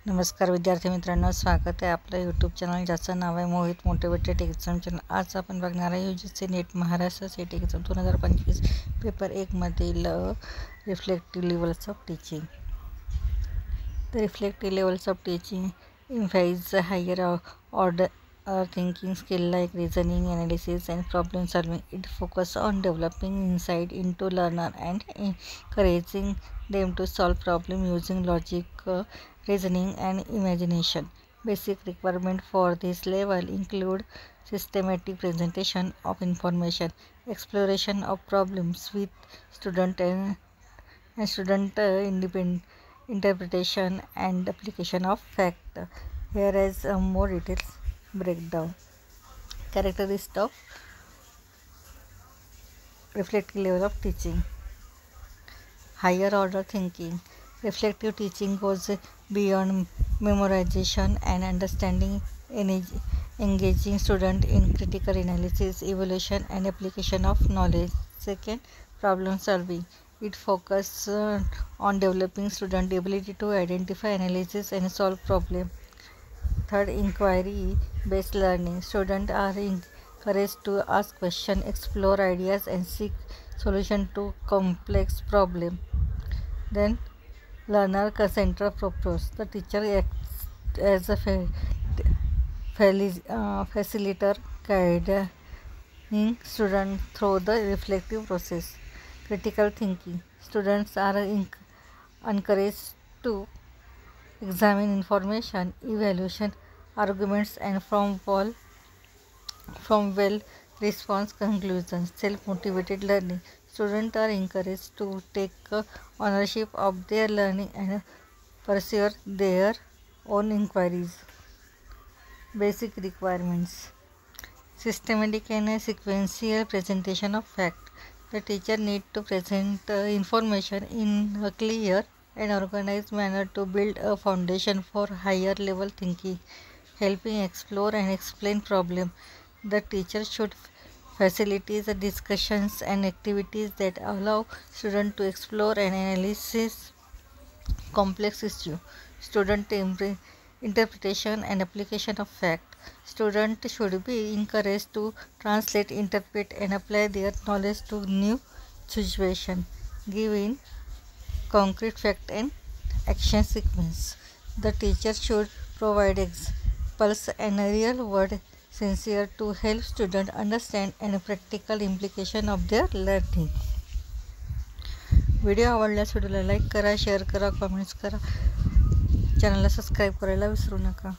नमस्कार विद्यार्थी मित्रांनो, स्वागत आहे आपलं यूट्यूब चॅनल ज्याचं नाव आहे मोहित मोटिवेटेड एक्झाम चॅनल। आज आपण बघणार आहे UGC net Maharashtra set exam 2025 paper 1 मधील reflective levels of teaching. The reflective levels of teaching emphasize higher order thinking skill like reasoning, analysis, and problem solving. It focuses on developing insight into learner and encouraging them to solve problems using logic, reasoning, and imagination. Basic requirements for this level include systematic presentation of information, exploration of problems with student independent interpretation, and application of fact. Here is a more details breakdown. Characteristics of reflective level of teaching. Higher order thinking. Reflective teaching goes beyond memorization and understanding, engaging student in critical analysis, evaluation, and application of knowledge. Second, problem solving. It focuses on developing student ability to identify, analysis, and solve problem. Third, inquiry-based learning. Students are encouraged to ask questions, explore ideas, and seek solution to complex problem. Then, learner-centered approach. The teacher acts as a facilitator, guiding students through the reflective process. Critical thinking. Students are encouraged to examine information, evaluation, arguments, and from well-response conclusions. Self-motivated learning. Students are encouraged to take ownership of their learning and pursue their own inquiries. Basic requirements. Systematic and sequential presentation of fact. The teacher needs to present information in a clear and organized manner to build a foundation for higher level thinking, helping explore and explain problems. The teacher should facilitate the discussions and activities that allow students to explore and analyze complex issues. Student interpretation and application of fact. Students should be encouraged to translate, interpret, and apply their knowledge to new situations, giving concrete fact and action sequence. The teacher should provide examples and real-world scenarios to help students understand and practical implication of their learning. Video आवडल्यास व्हिडिओला like करा, share करा, comments करा, चॅनलला subscribe करायला विसरू नका.